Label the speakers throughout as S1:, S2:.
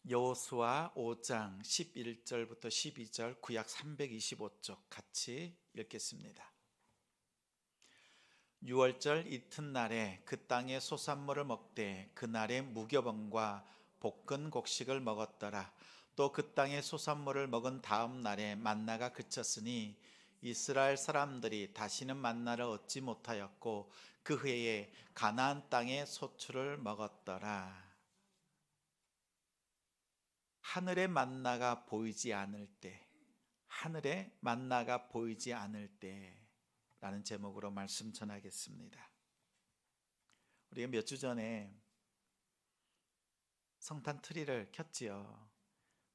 S1: 여호수아 5장 11절부터 12절 구약 325쪽 같이 읽겠습니다. 6월절 이튿날에 그 땅의 소산물을 먹되 그날에 무교병과 볶은 곡식을 먹었더라. 또 그 땅의 소산물을 먹은 다음 날에 만나가 그쳤으니 이스라엘 사람들이 다시는 만나를 얻지 못하였고 그 해에 가나안 땅의 소출을 먹었더라. 하늘의 만나가 보이지 않을 때, 하늘의 만나가 보이지 않을 때라는 제목으로 말씀 전하겠습니다. 우리가 몇 주 전에 성탄 트리를 켰지요.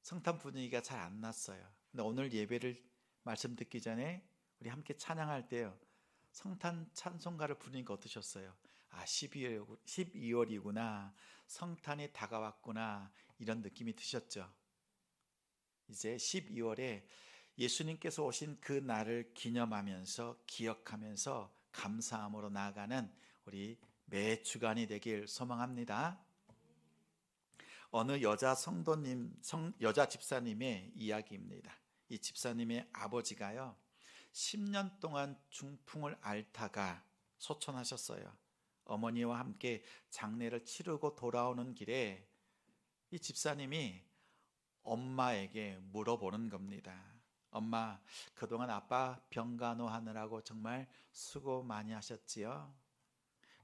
S1: 성탄 분위기가 잘 안 났어요. 근데 오늘 예배를 말씀 듣기 전에 우리 함께 찬양할 때요, 성탄 찬송가를 부르니까 어떠셨어요? 12월이구나. 성탄이 다가왔구나. 이런 느낌이 드셨죠? 이제 12월에 예수님께서 오신 그 날을 기념하면서 기억하면서 감사함으로 나아가는 우리 매 주간이 되길 소망합니다. 어느 여자 여자 집사님의 이야기입니다. 이 집사님의 아버지가요, 10년 동안 중풍을 앓다가 소천하셨어요. 어머니와 함께 장례를 치르고 돌아오는 길에 이 집사님이 엄마에게 물어보는 겁니다. 엄마, 그동안 아빠 병간호 하느라고 정말 수고 많이 하셨지요?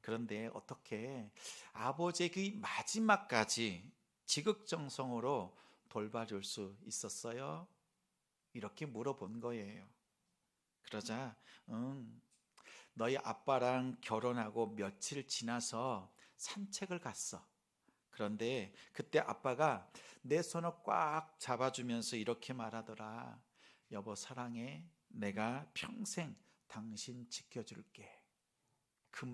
S1: 그런데 어떻게 아버지의 그 마지막까지 지극정성으로 돌봐줄 수 있었어요? 이렇게 물어본 거예요. 그러자 너희 아빠랑 결혼하고 며칠 지나서 산책을 갔어. 그런데 그때 아빠가 내 손을 꽉 잡아주면서 이렇게 말하더라. 여보 사랑해. 내가 평생 당신 지켜줄게. 그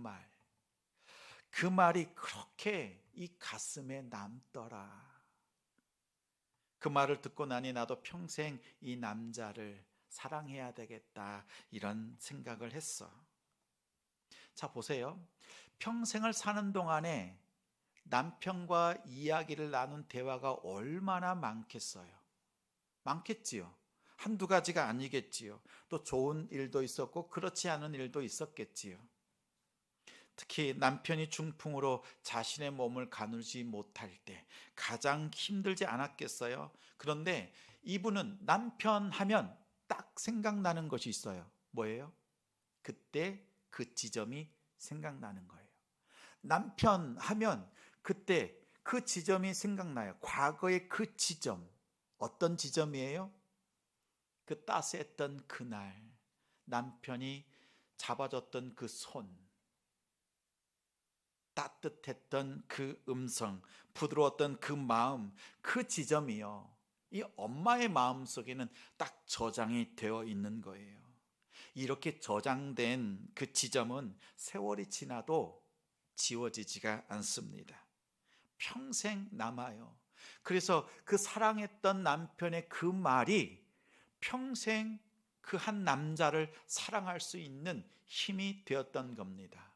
S1: 말이 그렇게 이 가슴에 남더라. 그 말을 듣고 나니 나도 평생 이 남자를 사랑해야 되겠다, 이런 생각을 했어. 자, 보세요. 평생을 사는 동안에 남편과 이야기를 나눈 대화가 얼마나 많겠어요? 많겠지요. 한두 가지가 아니겠지요. 또 좋은 일도 있었고 그렇지 않은 일도 있었겠지요. 특히 남편이 중풍으로 자신의 몸을 가누지 못할 때 가장 힘들지 않았겠어요? 그런데 이분은 남편 하면 딱 생각나는 것이 있어요. 뭐예요? 그때 그 지점이 생각나는 거예요. 남편 하면 그때 그 지점이 생각나요. 과거의 그 지점. 어떤 지점이에요? 그 따스했던 그날, 남편이 잡아줬던 그 손, 따뜻했던 그 음성, 부드러웠던 그 마음, 그 지점이요, 이 엄마의 마음 속에는 딱 저장이 되어 있는 거예요. 이렇게 저장된 그 지점은 세월이 지나도 지워지지가 않습니다. 평생 남아요. 그래서 그 사랑했던 남편의 그 말이 평생 그 한 남자를 사랑할 수 있는 힘이 되었던 겁니다.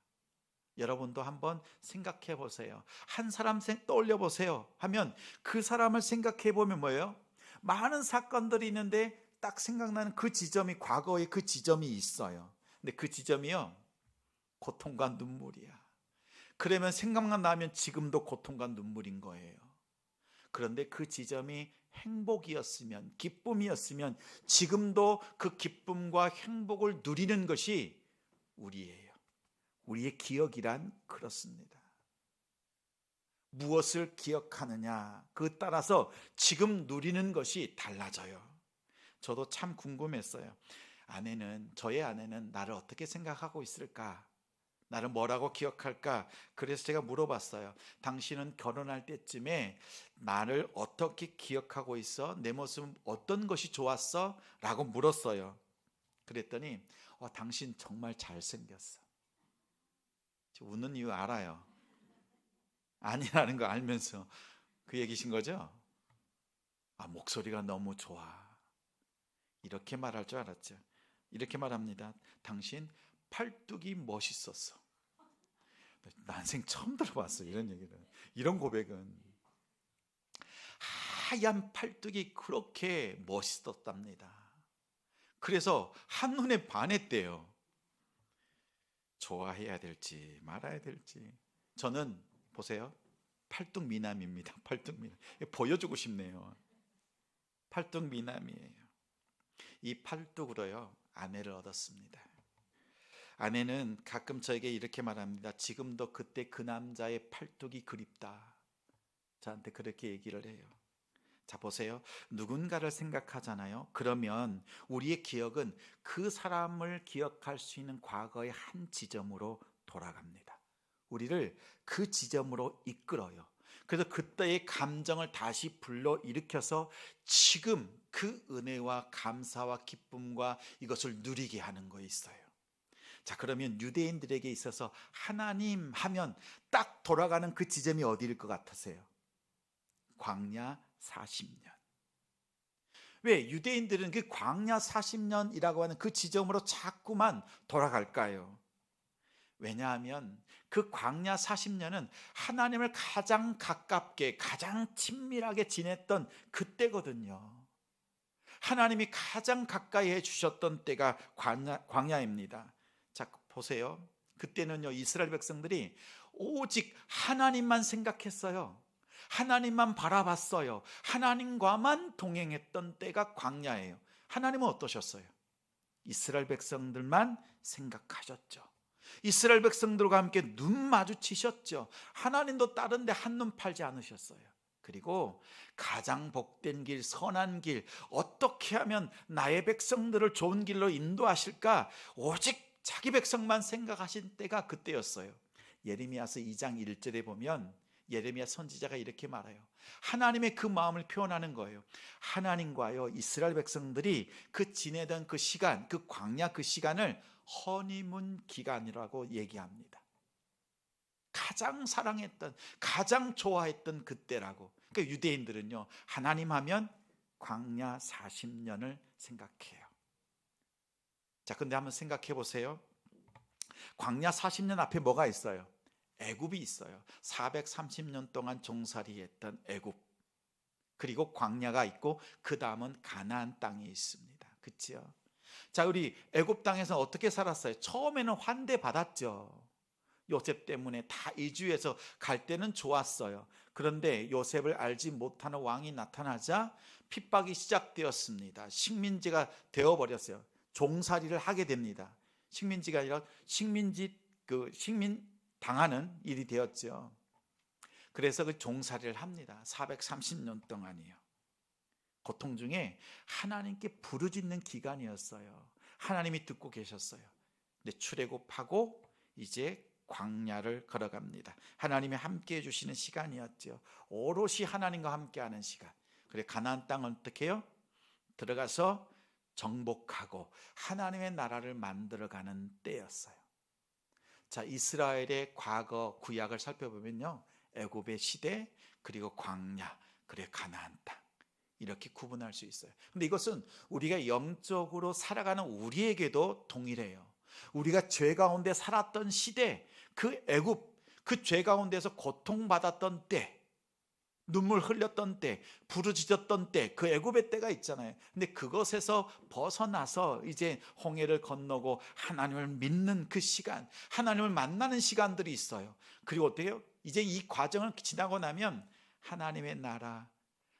S1: 여러분도 한번 생각해 보세요. 한 사람 떠올려 보세요 하면 그 사람을 생각해 보면 뭐예요? 많은 사건들이 있는데 딱 생각나는 그 지점이, 과거의 그 지점이 있어요. 근데 그 지점이요, 고통과 눈물이야. 그러면 생각만 나면 지금도 고통과 눈물인 거예요. 그런데 그 지점이 행복이었으면, 기쁨이었으면 지금도 그 기쁨과 행복을 누리는 것이 우리예요. 우리의 기억이란 그렇습니다. 무엇을 기억하느냐, 그 따라서 지금 누리는 것이 달라져요. 저도 참 궁금했어요. 저의 아내는 나를 어떻게 생각하고 있을까? 나를 뭐라고 기억할까? 그래서 제가 물어봤어요. 당신은 결혼할 때쯤에 나를 어떻게 기억하고 있어? 내 모습은 어떤 것이 좋았어? 라고 물었어요. 그랬더니 당신 정말 잘생겼어. 웃는 이유 알아요. 아니라는 거 알면서 그 얘기신 거죠? 목소리가 너무 좋아. 이렇게 말할 줄 알았죠. 이렇게 말합니다. 당신 팔뚝이 멋있었어. 난생 처음 들어봤어요, 이런 얘기를. 이런 고백은. 하얀 팔뚝이 그렇게 멋있었답니다. 그래서 한눈에 반했대요. 좋아해야 될지 말아야 될지. 저는 보세요, 팔뚝 미남입니다. 팔뚝 미남. 보여주고 싶네요. 팔뚝 미남이에요. 이 팔뚝으로요 아내를 얻었습니다. 아내는 가끔 저에게 이렇게 말합니다. 지금도 그때 그 남자의 팔뚝이 그립다. 저한테 그렇게 얘기를 해요. 자, 보세요. 누군가를 생각하잖아요. 그러면 우리의 기억은 그 사람을 기억할 수 있는 과거의 한 지점으로 돌아갑니다. 우리를 그 지점으로 이끌어요. 그래서 그때의 감정을 다시 불러일으켜서 지금 그 은혜와 감사와 기쁨과 이것을 누리게 하는 거 있어요. 자, 그러면 유대인들에게 있어서 하나님 하면 딱 돌아가는 그 지점이 어디일 것 같으세요? 광야 40년. 왜 유대인들은 그 광야 40년이라고 하는 그 지점으로 자꾸만 돌아갈까요? 왜냐하면 그 광야 40년은 하나님을 가장 가깝게 가장 친밀하게 지냈던 그때거든요. 하나님이 가장 가까이 해주셨던 때가 광야입니다. 자, 보세요. 그때는요 이스라엘 백성들이 오직 하나님만 생각했어요. 하나님만 바라봤어요. 하나님과만 동행했던 때가 광야예요. 하나님은 어떠셨어요? 이스라엘 백성들만 생각하셨죠. 이스라엘 백성들과 함께 눈 마주치셨죠. 하나님도 다른 데 한눈 팔지 않으셨어요. 그리고 가장 복된 길, 선한 길, 어떻게 하면 나의 백성들을 좋은 길로 인도하실까, 오직 자기 백성만 생각하신 때가 그때였어요. 예레미야서 2장 1절에 보면 예레미야 선지자가 이렇게 말해요. 하나님의 그 마음을 표현하는 거예요. 하나님과요 이스라엘 백성들이 그 지내던 그 시간, 그 광야 그 시간을 허니문 기간이라고 얘기합니다. 가장 사랑했던, 가장 좋아했던 그때라고. 그러니까 유대인들은요 하나님 하면 광야 40년을 생각해요. 자, 근데 한번 생각해 보세요. 광야 40년 앞에 뭐가 있어요? 애굽이 있어요. 430년 동안 종살이했던 애굽. 그리고 광야가 있고 그 다음은 가나안 땅이 있습니다. 그렇죠? 자, 우리 애굽 땅에서 어떻게 살았어요? 처음에는 환대 받았죠. 요셉 때문에 다 이주해서 갈 때는 좋았어요. 그런데 요셉을 알지 못하는 왕이 나타나자 핍박이 시작되었습니다. 식민지가 되어버렸어요. 종살이를 하게 됩니다. 식민지가 아니라 식민 당하는 일이 되었죠. 그래서 그 종살이를 합니다. 430년 동안이요. 고통 중에 하나님께 부르짖는 기간이었어요. 하나님이 듣고 계셨어요. 근데 출애굽하고 이제 광야를 걸어갑니다. 하나님이 함께 해주시는 시간이었죠. 오롯이 하나님과 함께하는 시간. 그래 가나안 땅은 어떻게 해요? 들어가서 정복하고 하나님의 나라를 만들어가는 때였어요. 자, 이스라엘의 과거 구약을 살펴보면요, 애굽의 시대, 그리고 광야, 그리고 가나안 땅, 이렇게 구분할 수 있어요. 근데 이것은 우리가 영적으로 살아가는 우리에게도 동일해요. 우리가 죄 가운데 살았던 시대, 그 애굽, 그 죄 가운데서 고통받았던 때, 눈물 흘렸던 때, 부르짖었던 때, 그 애굽의 때가 있잖아요. 근데 그것에서 벗어나서 이제 홍해를 건너고 하나님을 믿는 그 시간, 하나님을 만나는 시간들이 있어요. 그리고 어떻게 해요? 이제 이 과정을 지나고 나면 하나님의 나라,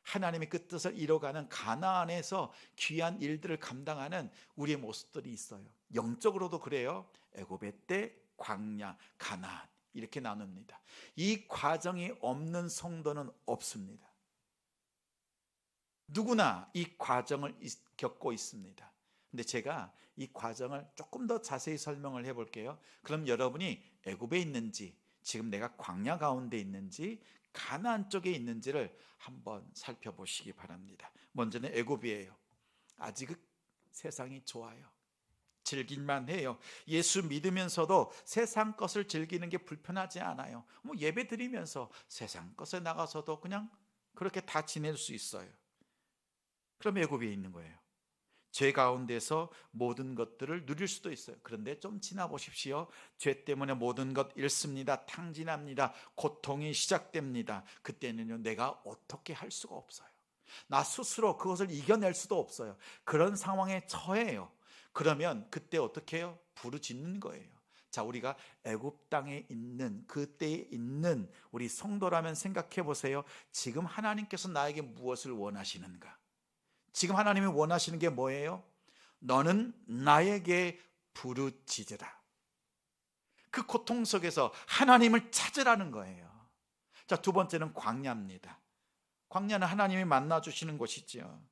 S1: 하나님의 그 뜻을 이뤄가는 가나안에서 귀한 일들을 감당하는 우리의 모습들이 있어요. 영적으로도 그래요. 애굽의 때, 광야, 가나안, 이렇게 나눕니다. 이 과정이 없는 성도는 없습니다. 누구나 이 과정을 겪고 있습니다. 근데 제가 이 과정을 조금 더 자세히 설명을 해볼게요. 그럼 여러분이 애굽에 있는지, 지금 내가 광야 가운데 있는지, 가나안 쪽에 있는지를 한번 살펴보시기 바랍니다. 먼저는 애굽이에요. 아직 세상이 좋아요. 즐길만 해요. 예수 믿으면서도 세상 것을 즐기는 게 불편하지 않아요. 뭐 예배 드리면서 세상 것에 나가서도 그냥 그렇게 다 지낼 수 있어요. 그럼 애굽에 있는 거예요. 죄 가운데서 모든 것들을 누릴 수도 있어요. 그런데 좀 지나보십시오. 죄 때문에 모든 것 잃습니다. 탕진합니다. 고통이 시작됩니다. 그때는요, 내가 어떻게 할 수가 없어요. 나 스스로 그것을 이겨낼 수도 없어요. 그런 상황에 처해요. 그러면 그때 어떻게 해요? 부르짖는 거예요. 자, 우리가 애굽 땅에 있는 그때에 있는 우리 성도라면 생각해 보세요. 지금 하나님께서 나에게 무엇을 원하시는가? 지금 하나님이 원하시는 게 뭐예요? 너는 나에게 부르짖으라. 그 고통 속에서 하나님을 찾으라는 거예요. 자, 두 번째는 광야입니다. 광야는 하나님이 만나주시는 곳이지요.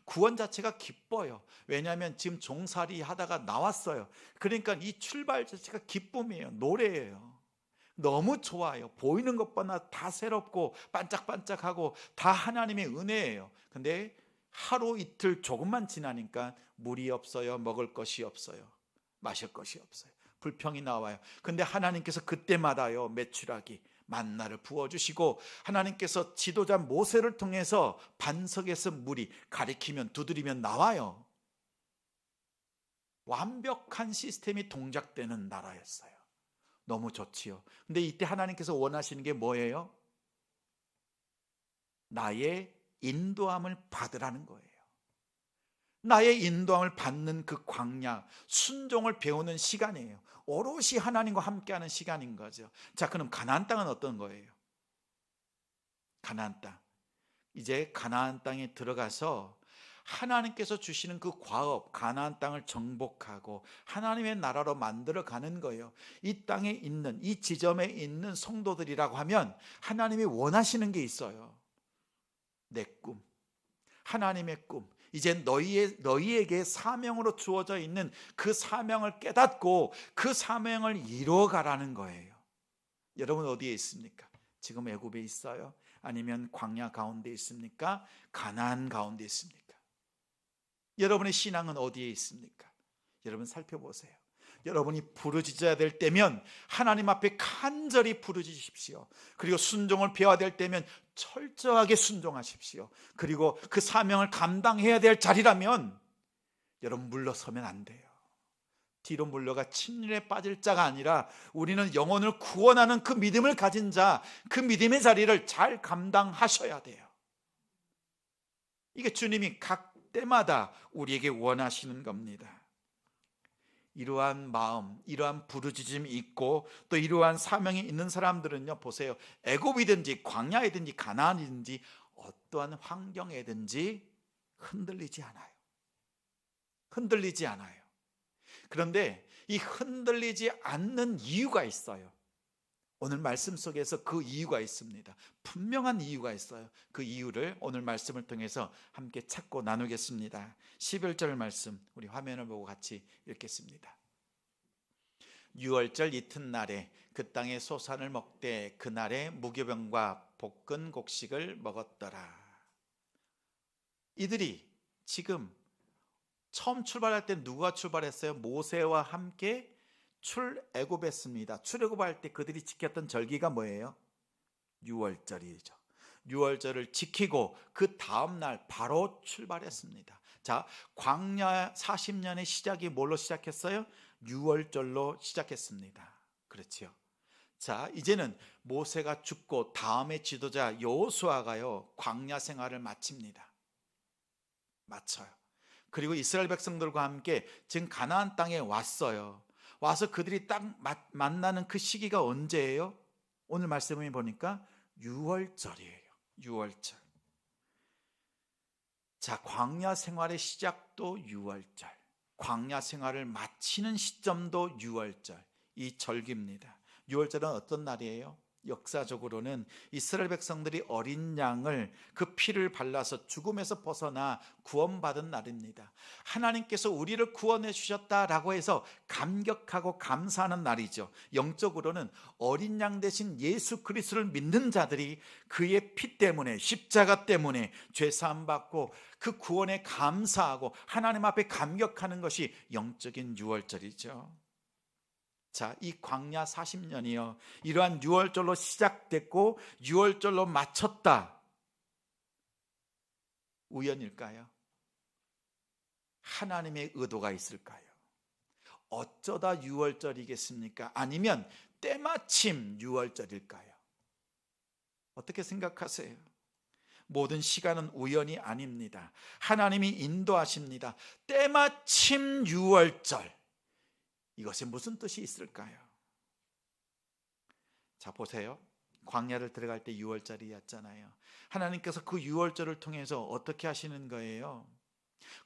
S1: 구원 자체가 기뻐요. 왜냐하면 지금 종살이 하다가 나왔어요. 그러니까 이 출발 자체가 기쁨이에요. 노래예요. 너무 좋아요. 보이는 것보다 다 새롭고 반짝반짝하고 다 하나님의 은혜예요. 근데 하루 이틀 조금만 지나니까 물이 없어요. 먹을 것이 없어요. 마실 것이 없어요. 불평이 나와요. 근데 하나님께서 그때마다요, 메추라기 만나를 부어주시고, 하나님께서 지도자 모세를 통해서 반석에서 물이 가리키면 두드리면 나와요. 완벽한 시스템이 동작되는 나라였어요. 너무 좋지요. 근데 이때 하나님께서 원하시는 게 뭐예요? 나의 인도함을 받으라는 거예요. 나의 인도함을 받는 그 광야, 순종을 배우는 시간이에요. 오롯이 하나님과 함께하는 시간인 거죠. 자, 그럼 가나안 땅은 어떤 거예요? 가나안 땅. 이제 가나안 땅에 들어가서 하나님께서 주시는 그 과업, 가나안 땅을 정복하고 하나님의 나라로 만들어 가는 거예요. 이 땅에 있는, 이 지점에 있는 성도들이라고 하면 하나님이 원하시는 게 있어요. 내 꿈, 하나님의 꿈, 이제 너희에게 사명으로 주어져 있는 그 사명을 깨닫고 그 사명을 이루어가라는 거예요. 여러분 어디에 있습니까? 지금 애굽에 있어요? 아니면 광야 가운데 있습니까? 가나안 가운데 있습니까? 여러분의 신앙은 어디에 있습니까? 여러분 살펴보세요. 여러분이 부르짖어야 될 때면 하나님 앞에 간절히 부르짖으십시오. 그리고 순종을 배워야 될 때면 철저하게 순종하십시오. 그리고 그 사명을 감당해야 될 자리라면 여러분 물러서면 안 돼요. 뒤로 물러가 침륜에 빠질 자가 아니라 우리는 영혼을 구원하는 그 믿음을 가진 자, 그 믿음의 자리를 잘 감당하셔야 돼요. 이게 주님이 각 때마다 우리에게 원하시는 겁니다. 이러한 마음, 이러한 부르짖음이 있고 또 이러한 사명이 있는 사람들은요, 보세요. 애굽이든지 광야이든지 가나안이든지 어떠한 환경에든지 흔들리지 않아요. 흔들리지 않아요. 그런데 이 흔들리지 않는 이유가 있어요. 오늘 말씀 속에서 그 이유가 있습니다. 분명한 이유가 있어요. 그 이유를 오늘 말씀을 통해서 함께 찾고 나누겠습니다. 11절 말씀 우리 화면을 보고 같이 읽겠습니다. 유월절 이튿날에 그 땅에 소산을 먹되 그날에 무교병과 볶은 곡식을 먹었더라. 이들이 지금 처음 출발할 때 누가 출발했어요? 모세와 함께 출애굽했습니다. 출애굽할 때 그들이 지켰던 절기가 뭐예요? 유월절이죠. 유월절을 지키고 그 다음 날 바로 출발했습니다. 자, 광야 40년의 시작이 뭘로 시작했어요? 유월절로 시작했습니다. 그렇지요. 자, 이제는 모세가 죽고 다음의 지도자 여호수아가요, 광야 생활을 마칩니다. 마쳐요. 그리고 이스라엘 백성들과 함께 지금 가나안 땅에 왔어요. 와서 그들이 딱 만나는 그 시기가 언제예요? 오늘 말씀을 보니까 유월절이에요. 유월절. 자, 광야 생활의 시작도 유월절, 광야 생활을 마치는 시점도 유월절, 이 절기입니다. 유월절은 어떤 날이에요? 역사적으로는 이스라엘 백성들이 어린 양을 그 피를 발라서 죽음에서 벗어나 구원받은 날입니다. 하나님께서 우리를 구원해 주셨다라고 해서 감격하고 감사하는 날이죠. 영적으로는 어린 양 대신 예수 그리스도를 믿는 자들이 그의 피 때문에, 십자가 때문에 죄사함 받고 그 구원에 감사하고 하나님 앞에 감격하는 것이 영적인 유월절이죠. 자, 이 광야 40년이요, 이러한 유월절로 시작됐고 유월절로 마쳤다. 우연일까요? 하나님의 의도가 있을까요? 어쩌다 6월절이겠습니까? 아니면 때마침 6월절일까요? 어떻게 생각하세요? 모든 시간은 우연이 아닙니다. 하나님이 인도하십니다. 때마침 6월절, 이것에 무슨 뜻이 있을까요? 자, 보세요. 광야를 들어갈 때 6월절이었잖아요. 하나님께서 그 6월절을 통해서 어떻게 하시는 거예요?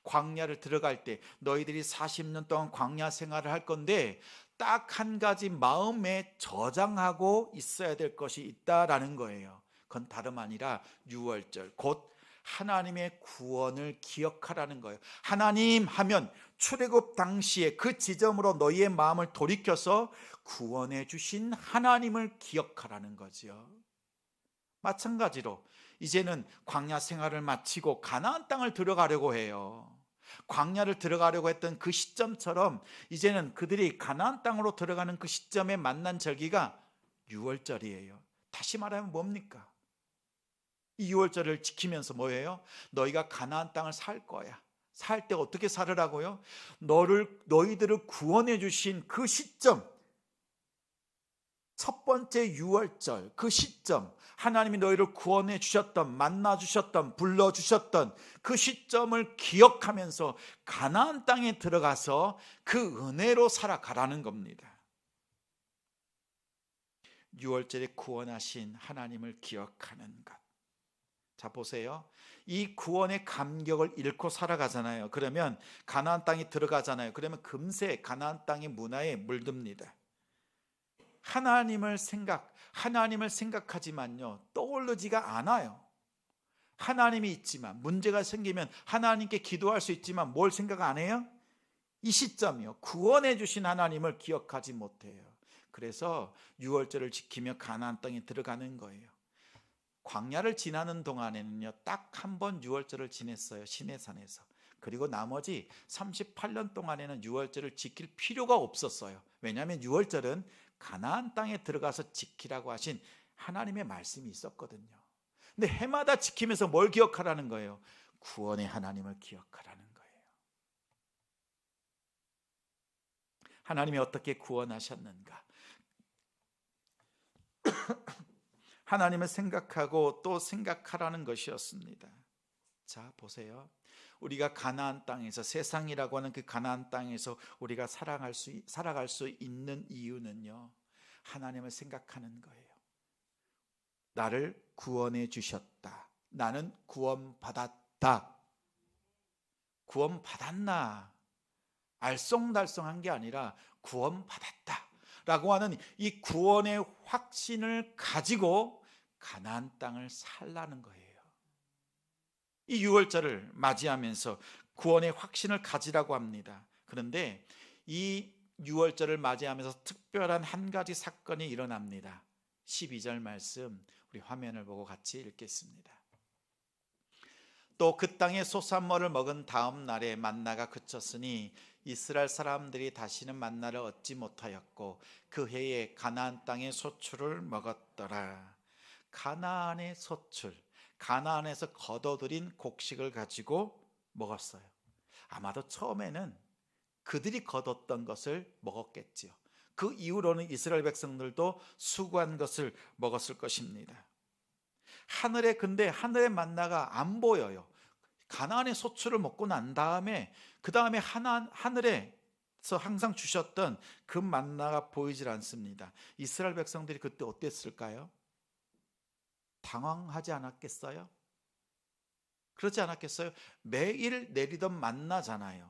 S1: 광야를 들어갈 때 너희들이 40년 동안 광야 생활을 할 건데 딱 한 가지 마음에 저장하고 있어야 될 것이 있다라는 거예요. 그건 다름 아니라 6월절, 곧 하나님의 구원을 기억하라는 거예요. 하나님 하면 출애굽 당시에 그 지점으로 너희의 마음을 돌이켜서 구원해 주신 하나님을 기억하라는 거지요. 마찬가지로 이제는 광야 생활을 마치고 가나안 땅을 들어가려고 해요. 광야를 들어가려고 했던 그 시점처럼 이제는 그들이 가나안 땅으로 들어가는 그 시점에 만난 절기가 6월절이에요. 다시 말하면 뭡니까? 이 6월절을 지키면서 뭐예요? 너희가 가나안 땅을 살 거야. 살 때 어떻게 살으라고요? 너희들을 구원해 주신 그 시점, 첫 번째 6월절 그 시점, 하나님이 너희를 구원해 주셨던, 만나 주셨던, 불러 주셨던 그 시점을 기억하면서 가나안 땅에 들어가서 그 은혜로 살아가라는 겁니다. 6월절에 구원하신 하나님을 기억하는 것. 자, 보세요. 이 구원의 감격을 잃고 살아가잖아요. 그러면 가나안 땅에 들어가잖아요. 그러면 금세 가나안 땅의 문화에 물듭니다. 하나님을 생각하지만요, 떠오르지가 않아요. 하나님이 있지만, 문제가 생기면 하나님께 기도할 수 있지만 뭘 생각 안 해요? 이 시점이요, 구원해 주신 하나님을 기억하지 못해요. 그래서 6월절을 지키며 가나안 땅에 들어가는 거예요. 광야를 지나는 동안에는요, 딱 한 번 6월절을 지냈어요. 시내산에서. 그리고 나머지 38년 동안에는 6월절을 지킬 필요가 없었어요. 왜냐하면 6월절은 가나안 땅에 들어가서 지키라고 하신 하나님의 말씀이 있었거든요. 근데 해마다 지키면서 뭘 기억하라는 거예요? 구원의 하나님을 기억하라는 거예요. 하나님이 어떻게 구원하셨는가? 하나님을 생각하고 또 생각하라는 것이었습니다. 자, 보세요. 우리가 가나안 땅에서, 세상이라고 하는 그 가나안 땅에서 우리가 살아갈 수 있는 이유는요, 하나님을 생각하는 거예요. 나를 구원해 주셨다. 나는 구원받았다. 구원받았나? 알쏭달쏭한 게 아니라 구원받았다 라고 하는 이 구원의 확신을 가지고 가나안 땅을 살라는 거예요. 이 6월절을 맞이하면서 구원의 확신을 가지라고 합니다. 그런데 이 6월절을 맞이하면서 특별한 한 가지 사건이 일어납니다. 12절 말씀 우리 화면을 보고 같이 읽겠습니다. 또 그 땅에 소산머를 먹은 다음 날에 만나가 그쳤으니 이스라엘 사람들이 다시는 만나를 얻지 못하였고 그 해에 가나안 땅의 소출을 먹었더라. 가나안의 소출, 가나안에서 거둬들인 곡식을 가지고 먹었어요. 아마도 처음에는 그들이 거뒀던 것을 먹었겠지요. 그 이후로는 이스라엘 백성들도 수고한 것을 먹었을 것입니다. 근데 하늘의 만나가 안 보여요. 가나안의 소출을 먹고 난 다음에 그 다음에 하늘에서 항상 주셨던 그 만나가 보이질 않습니다. 이스라엘 백성들이 그때 어땠을까요? 당황하지 않았겠어요? 그렇지 않았겠어요? 매일 내리던 만나잖아요.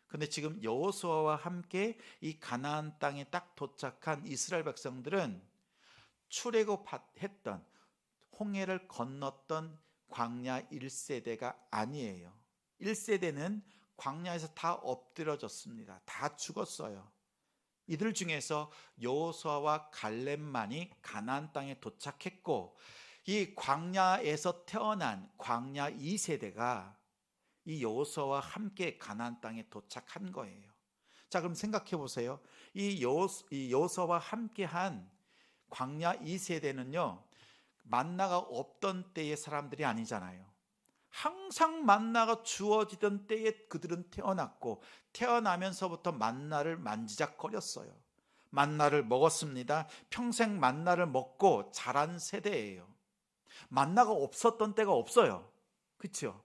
S1: 근데 지금 여호수아와 함께 이 가나안 땅에 딱 도착한 이스라엘 백성들은 출애굽했던, 홍해를 건넜던 광야 1세대가 아니에요. 1세대는 광야에서 다 엎드려졌습니다. 다 죽었어요. 이들 중에서 여호수아와 갈렙만이 가나안 땅에 도착했고, 이 광야에서 태어난 광야 2세대가 이 여호수아와 함께 가나안 땅에 도착한 거예요. 자, 그럼 생각해 보세요. 이 여호수아와 함께한 광야 2세대는요, 만나가 없던 때의 사람들이 아니잖아요. 항상 만나가 주어지던 때에 그들은 태어났고 태어나면서부터 만나를 만지작거렸어요. 만나를 먹었습니다. 평생 만나를 먹고 자란 세대예요. 만나가 없었던 때가 없어요. 그렇죠?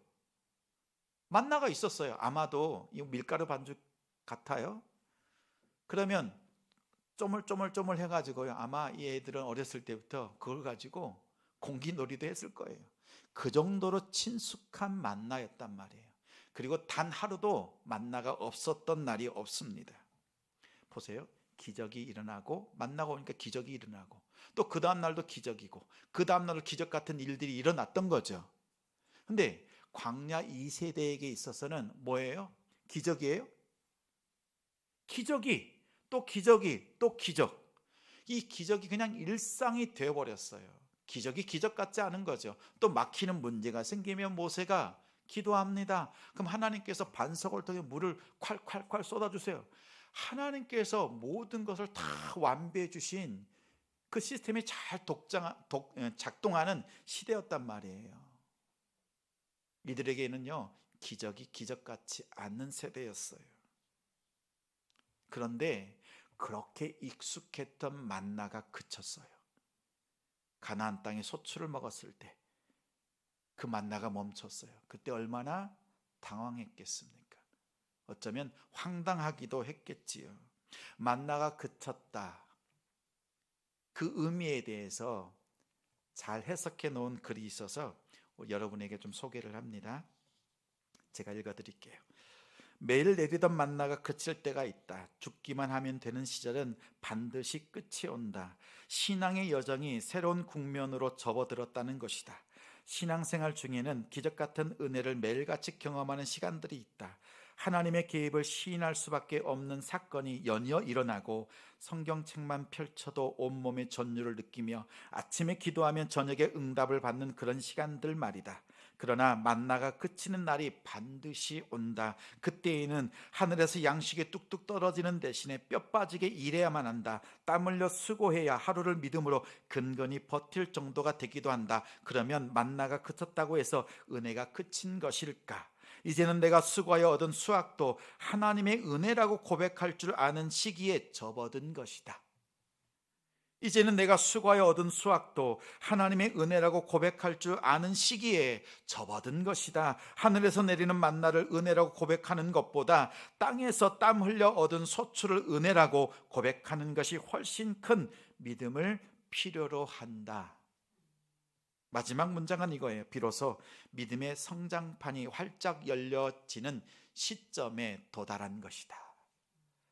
S1: 만나가 있었어요. 아마도 이 밀가루 반죽 같아요. 그러면 쪼물쪼물쪼물 해가지고요. 아마 이 애들은 어렸을 때부터 그걸 가지고 공기놀이도 했을 거예요. 그 정도로 친숙한 만나였단 말이에요. 그리고 단 하루도 만나가 없었던 날이 없습니다. 보세요. 기적이 일어나고 만나가 오니까 기적이 일어나고 또 그 다음 날도 기적이고 그 다음 날도 기적 같은 일들이 일어났던 거죠. 근데 광야 2세대에게 있어서는 뭐예요? 기적이에요? 기적이 또 기적이 또 기적. 이 기적이 그냥 일상이 되어버렸어요. 기적이 기적 같지 않은 거죠. 또 막히는 문제가 생기면 모세가 기도합니다. 그럼 하나님께서 반석을 통해 물을 콸콸콸 쏟아주세요. 하나님께서 모든 것을 다 완비해 주신 그 시스템이 잘 작동하는 시대였단 말이에요. 이들에게는요, 기적이 기적 같지 않는 세대였어요. 그런데 그렇게 익숙했던 만나가 그쳤어요. 가나안 땅에 소출을 먹었을 때 그 만나가 멈췄어요. 그때 얼마나 당황했겠습니까? 어쩌면 황당하기도 했겠지요. 만나가 그쳤다. 그 의미에 대해서 잘 해석해 놓은 글이 있어서 여러분에게 좀 소개를 합니다. 제가 읽어드릴게요. 매일 내리던 만나가 그칠 때가 있다. 죽기만 하면 되는 시절은 반드시 끝이 온다. 신앙의 여정이 새로운 국면으로 접어들었다는 것이다. 신앙생활 중에는 기적 같은 은혜를 매일같이 경험하는 시간들이 있다. 하나님의 개입을 시인할 수밖에 없는 사건이 연이어 일어나고 성경책만 펼쳐도 온몸의 전율을 느끼며 아침에 기도하면 저녁에 응답을 받는 그런 시간들 말이다. 그러나 만나가 그치는 날이 반드시 온다. 그때에는 하늘에서 양식이 뚝뚝 떨어지는 대신에 뼈 빠지게 일해야만 한다. 땀 흘려 수고해야 하루를 믿음으로 근근히 버틸 정도가 되기도 한다. 그러면 만나가 그쳤다고 해서 은혜가 그친 것일까? 이제는 내가 수고하여 얻은 수확도 하나님의 은혜라고 고백할 줄 아는 시기에 접어든 것이다. 이제는 내가 수고하여 얻은 수확도 하나님의 은혜라고 고백할 줄 아는 시기에 접어든 것이다. 하늘에서 내리는 만나를 은혜라고 고백하는 것보다 땅에서 땀 흘려 얻은 소출을 은혜라고 고백하는 것이 훨씬 큰 믿음을 필요로 한다. 마지막 문장은 이거예요. 비로소 믿음의 성장판이 활짝 열려지는 시점에 도달한 것이다.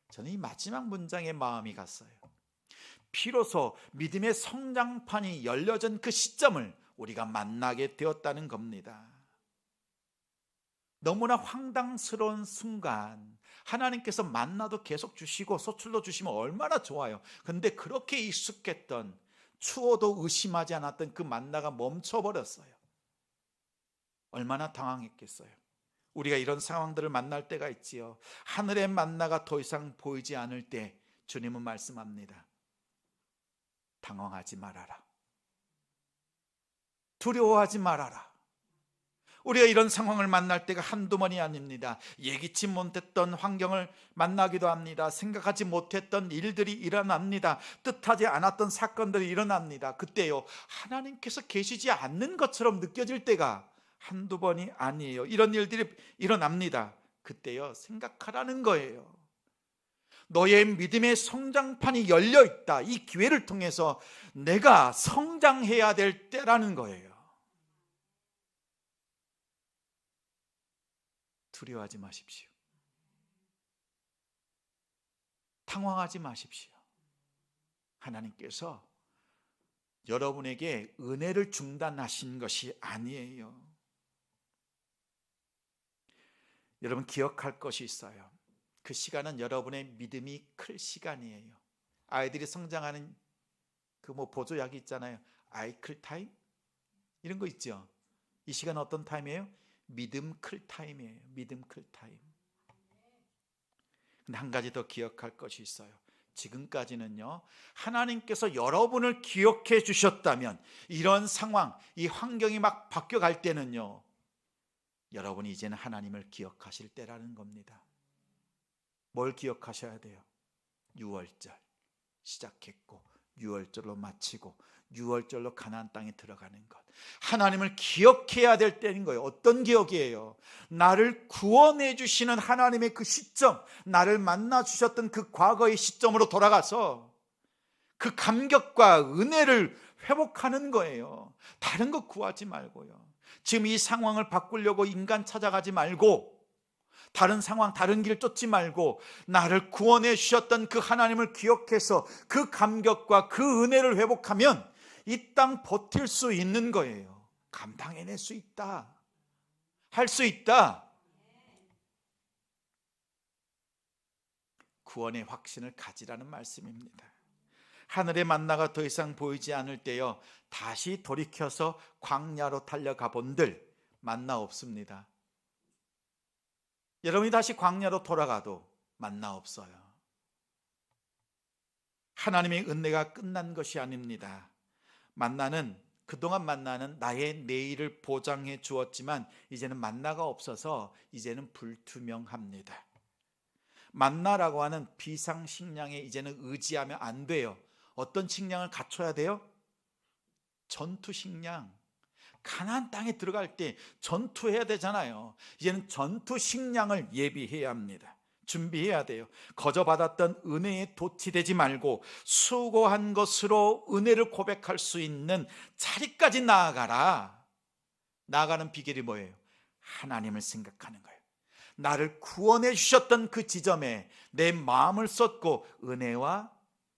S1: 저는 이 마지막 문장에 마음이 갔어요. 비로소 믿음의 성장판이 열려진 그 시점을 우리가 만나게 되었다는 겁니다. 너무나 황당스러운 순간, 하나님께서 만나도 계속 주시고 소출도 주시면 얼마나 좋아요. 그런데 그렇게 익숙했던, 추워도 의심하지 않았던 그 만나가 멈춰버렸어요. 얼마나 당황했겠어요. 우리가 이런 상황들을 만날 때가 있지요. 하늘의 만나가 더 이상 보이지 않을 때 주님은 말씀합니다. 당황하지 말아라. 두려워하지 말아라. 우리가 이런 상황을 만날 때가 한두 번이 아닙니다. 예기치 못했던 환경을 만나기도 합니다. 생각하지 못했던 일들이 일어납니다. 뜻하지 않았던 사건들이 일어납니다. 그때요, 하나님께서 계시지 않는 것처럼 느껴질 때가 한두 번이 아니에요. 이런 일들이 일어납니다. 그때요, 생각하라는 거예요. 너의 믿음의 성장판이 열려 있다. 이 기회를 통해서 내가 성장해야 될 때라는 거예요. 두려워하지 마십시오. 당황하지 마십시오. 하나님께서 여러분에게 은혜를 중단하신 것이 아니에요. 여러분 기억할 것이 있어요. 그 시간은 여러분의 믿음이 클 시간이에요. 아이들이 성장하는 그 보조약이 있잖아요. 아이클 타임? 이런 거 있죠. 이 시간은 어떤 타임이에요? 믿음 클 타임이에요. 믿음 클 타임. 근데 한 가지 더 기억할 것이 있어요. 지금까지는요, 하나님께서 여러분을 기억해 주셨다면 이런 상황, 이 환경이 막 바뀌어갈 때는요, 여러분이 이제는 하나님을 기억하실 때라는 겁니다. 뭘 기억하셔야 돼요? 6월절 시작했고 6월절로 마치고 6월절로 가나안 땅에 들어가는 것, 하나님을 기억해야 될 때인 거예요. 어떤 기억이에요? 나를 구원해 주시는 하나님의 그 시점, 나를 만나 주셨던 그 과거의 시점으로 돌아가서 그 감격과 은혜를 회복하는 거예요. 다른 거 구하지 말고요. 지금 이 상황을 바꾸려고 인간 찾아가지 말고, 다른 상황, 다른 길 쫓지 말고, 나를 구원해 주셨던 그 하나님을 기억해서 그 감격과 그 은혜를 회복하면 이 땅 버틸 수 있는 거예요. 감당해낼 수 있다. 할 수 있다. 구원의 확신을 가지라는 말씀입니다. 하늘의 만나가 더 이상 보이지 않을 때요, 다시 돌이켜서 광야로 달려가 본들 만나 없습니다. 여러분이 다시 광야로 돌아가도 만나 없어요. 하나님의 은혜가 끝난 것이 아닙니다. 만나는, 그동안 만나는 나의 내일을 보장해 주었지만 이제는 만나가 없어서 이제는 불투명합니다. 만나라고 하는 비상식량에 이제는 의지하면 안 돼요. 어떤 식량을 갖춰야 돼요? 전투식량. 가나안 땅에 들어갈 때 전투해야 되잖아요. 이제는 전투식량을 예비해야 합니다. 준비해야 돼요. 거저 받았던 은혜에 도취되지 말고 수고한 것으로 은혜를 고백할 수 있는 자리까지 나아가라. 나아가는 비결이 뭐예요? 하나님을 생각하는 거예요. 나를 구원해 주셨던 그 지점에 내 마음을 쏟고 은혜와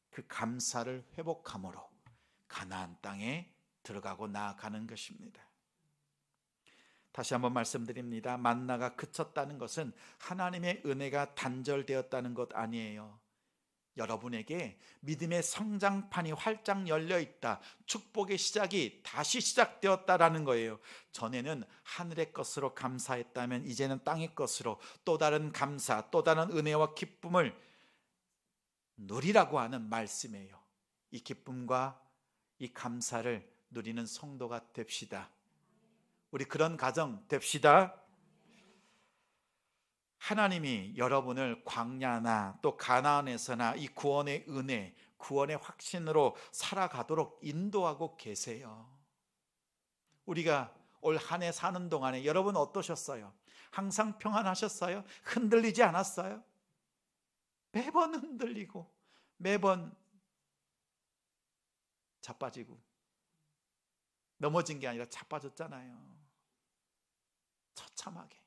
S1: 그 감사를 회복함으로 가나안 땅에 들어가고 나아가는 것입니다. 다시 한번 말씀드립니다. 만나가 그쳤다는 것은 하나님의 은혜가 단절되었다는 것 아니에요. 여러분에게 믿음의 성장판이 활짝 열려 있다. 축복의 시작이 다시 시작되었다라는 거예요. 전에는 하늘의 것으로 감사했다면 이제는 땅의 것으로 또 다른 감사, 또 다른 은혜와 기쁨을 누리라고 하는 말씀이에요. 이 기쁨과 이 감사를 누리는 성도가 됩시다. 우리 그런 가정 됩시다. 하나님이 여러분을 광야나 또 가나안에서나 이 구원의 은혜, 구원의 확신으로 살아가도록 인도하고 계세요. 우리가 올 한 해 사는 동안에 여러분 어떠셨어요? 항상 평안하셨어요? 흔들리지 않았어요? 매번 흔들리고 매번 자빠지고, 넘어진 게 아니라 자빠졌잖아요. 처참하게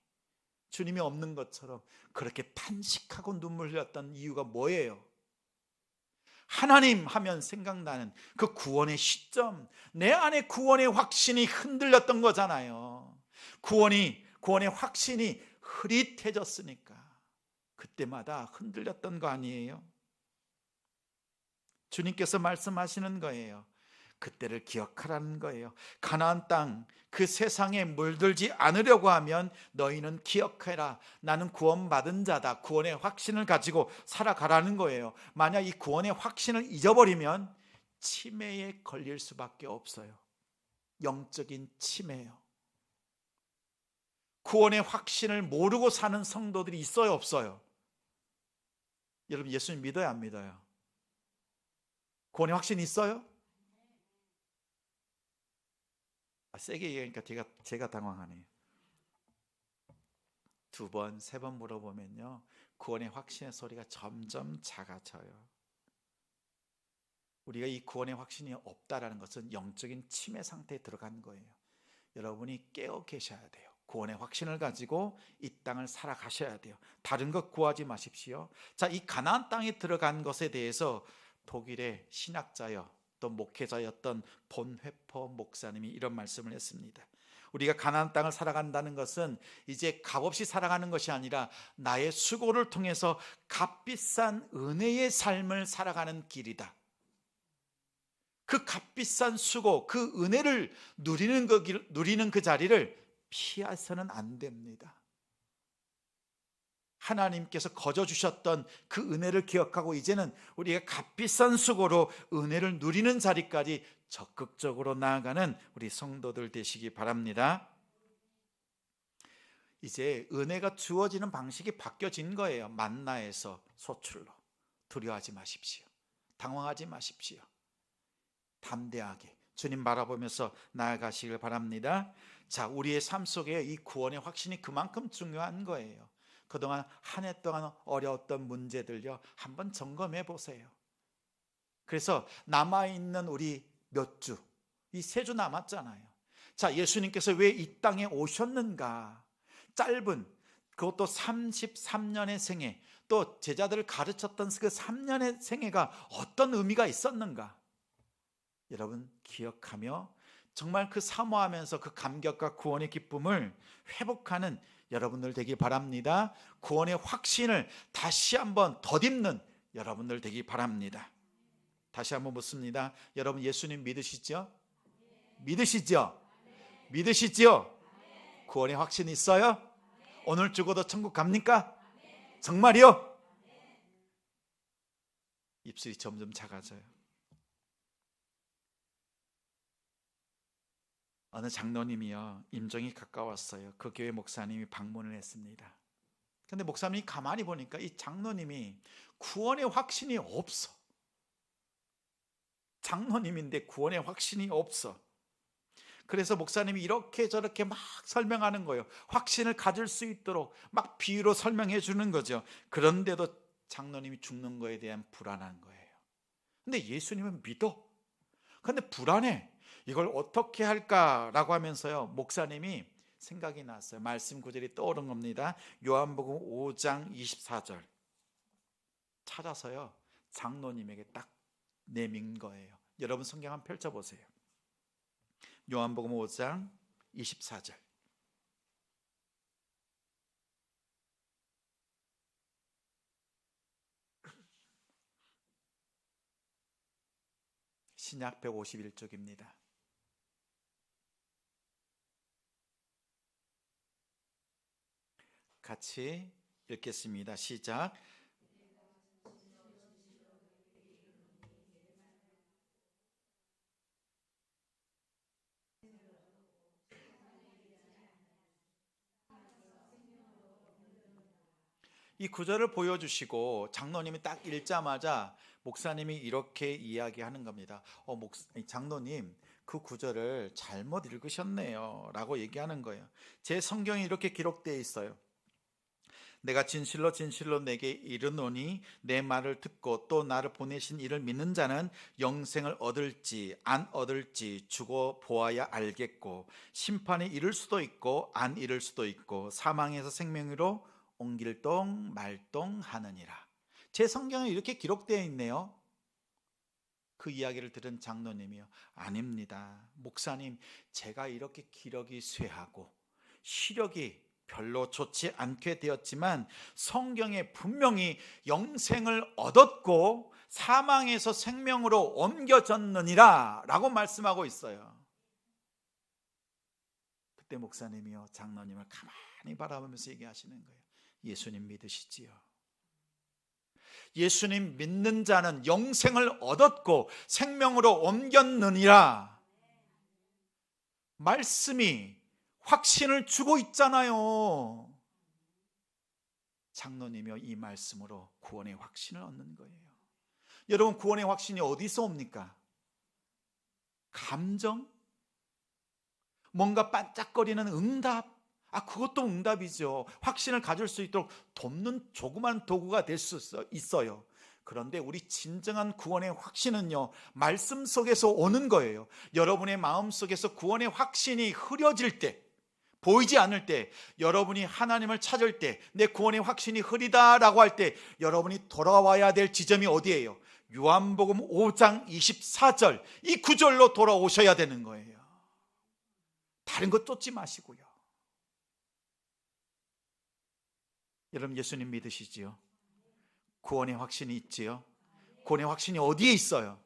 S1: 주님이 없는 것처럼 그렇게 탄식하고 눈물 흘렸던 이유가 뭐예요? 하나님 하면 생각나는 그 구원의 시점, 내 안에 구원의 확신이 흔들렸던 거잖아요. 구원의 확신이 흐릿해졌으니까 그때마다 흔들렸던 거 아니에요? 주님께서 말씀하시는 거예요. 그때를 기억하라는 거예요. 가나안 땅, 그 세상에 물들지 않으려고 하면 너희는 기억해라. 나는 구원받은 자다. 구원의 확신을 가지고 살아가라는 거예요. 만약 이 구원의 확신을 잊어버리면 치매에 걸릴 수밖에 없어요. 영적인 치매요. 구원의 확신을 모르고 사는 성도들이 있어요, 없어요? 여러분 예수님 믿어요, 안 믿어요? 구원의 확신 있어요? 세게 얘기하니까 제가 당황하네요. 2번, 3번 물어보면요, 구원의 확신의 소리가 점점 작아져요. 우리가 이 구원의 확신이 없다라는 것은 영적인 치매 상태에 들어간 거예요. 여러분이 깨어 계셔야 돼요. 구원의 확신을 가지고 이 땅을 살아가셔야 돼요. 다른 것 구하지 마십시오. 자, 이 가나안 땅에 들어간 것에 대해서 독일의 신학자요 또 목회자였던 본회퍼 목사님이 이런 말씀을 했습니다. 우리가 가나안 땅을 살아간다는 것은 이제 값없이 살아가는 것이 아니라 나의 수고를 통해서 값비싼 은혜의 삶을 살아가는 길이다. 그 값비싼 수고, 그 은혜를 누리는 그 자리를 피해서는 안 됩니다. 하나님께서 거저 주셨던 그 은혜를 기억하고 이제는 우리가 값비싼 수고로 은혜를 누리는 자리까지 적극적으로 나아가는 우리 성도들 되시기 바랍니다. 이제 은혜가 주어지는 방식이 바뀌어진 거예요. 만나에서 소출로. 두려워하지 마십시오. 당황하지 마십시오. 담대하게 주님 바라보면서 나아가시길 바랍니다. 자, 우리의 삶 속에 이 구원의 확신이 그만큼 중요한 거예요. 그동안 한 해 동안 어려웠던 문제들요, 한번 점검해 보세요. 그래서 남아있는 우리 몇 주, 이 3주 남았잖아요. 자, 예수님께서 왜 이 땅에 오셨는가? 짧은, 그것도 33년의 생애, 또 제자들을 가르쳤던 그 3년의 생애가 어떤 의미가 있었는가? 여러분 기억하며 정말 그 사모하면서 그 감격과 구원의 기쁨을 회복하는 여러분들 되기 바랍니다. 구원의 확신을 다시 한번 덧입는 여러분들 되기 바랍니다. 다시 한번 묻습니다. 여러분 예수님 믿으시죠? 믿으시죠? 믿으시죠? 구원의 확신 있어요? 오늘 죽어도 천국 갑니까? 정말이요? 입술이 점점 작아져요. 어느 장로님이요, 임종이 가까웠어요. 그 교회 목사님이 방문을 했습니다. 근데 목사님이 가만히 보니까 이 장로님이 구원의 확신이 없어. 장로님인데 구원의 확신이 없어. 그래서 목사님이 이렇게 저렇게 막 설명하는 거예요. 확신을 가질 수 있도록 막 비유로 설명해 주는 거죠. 그런데도 장로님이 죽는 거에 대한 불안한 거예요. 근데 예수님은 믿어. 근데 불안해. 이걸 어떻게 할까라고 하면서요, 목사님이 생각이 났어요. 말씀 구절이 떠오른 겁니다. 요한복음 5장 24절 찾아서요, 장로님에게 딱 내민 거예요. 여러분 성경 한번 펼쳐보세요. 요한복음 5장 24절. 신약 151쪽입니다. 같이 읽겠습니다. 시작. 이 구절을 보여주시고 장로님이 딱 읽자마자 목사님이 이렇게 이야기하는 겁니다. 장로님, 그 구절을 잘못 읽으셨네요 라고 얘기하는 거예요. 제 성경에 이렇게 기록되어 있어요. 내가 진실로 진실로 내게 이르노니 내 말을 듣고 또 나를 보내신 이를 믿는 자는 영생을 얻을지 안 얻을지 주고 보아야 알겠고, 심판에 이를 수도 있고 안 이를 수도 있고 사망에서 생명으로 옮길동 말동하느니라. 제 성경에 이렇게 기록되어 있네요. 그 이야기를 들은 장로님이요, 아닙니다 목사님, 제가 이렇게 기력이 쇠하고 시력이 별로 좋지 않게 되었지만 성경에 분명히 영생을 얻었고 사망에서 생명으로 옮겨졌느니라 라고 말씀하고 있어요. 그때 목사님이요, 장로님을 가만히 바라보면서 얘기하시는 거예요. 예수님 믿으시지요? 예수님 믿는 자는 영생을 얻었고 생명으로 옮겼느니라. 말씀이 확신을 주고 있잖아요. 장로님이요, 이 말씀으로 구원의 확신을 얻는 거예요. 여러분, 구원의 확신이 어디서 옵니까? 감정? 뭔가 반짝거리는 응답? 그것도 응답이죠. 확신을 가질 수 있도록 돕는 조그만 도구가 될 수 있어요. 그런데 우리 진정한 구원의 확신은요, 말씀 속에서 오는 거예요. 여러분의 마음 속에서 구원의 확신이 흐려질 때, 보이지 않을 때, 여러분이 하나님을 찾을 때, 내 구원의 확신이 흐리다라고 할 때 여러분이 돌아와야 될 지점이 어디예요? 요한복음 5장 24절 이 구절로 돌아오셔야 되는 거예요. 다른 것 쫓지 마시고요. 여러분 예수님 믿으시지요? 구원의 확신이 있지요? 구원의 확신이 어디에 있어요?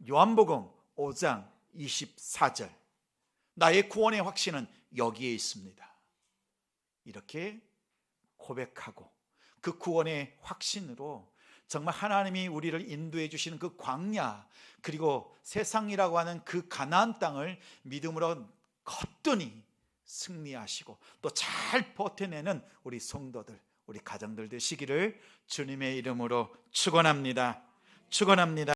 S1: 요한복음 5장 24절 나의 구원의 확신은 여기에 있습니다. 이렇게 고백하고 그 구원의 확신으로 정말 하나님이 우리를 인도해 주시는 그 광야, 그리고 세상이라고 하는 그 가나안 땅을 믿음으로 거뜬히 승리하시고 또 잘 버텨내는 우리 성도들, 우리 가정들 되시기를 주님의 이름으로 축원합니다. 축원합니다.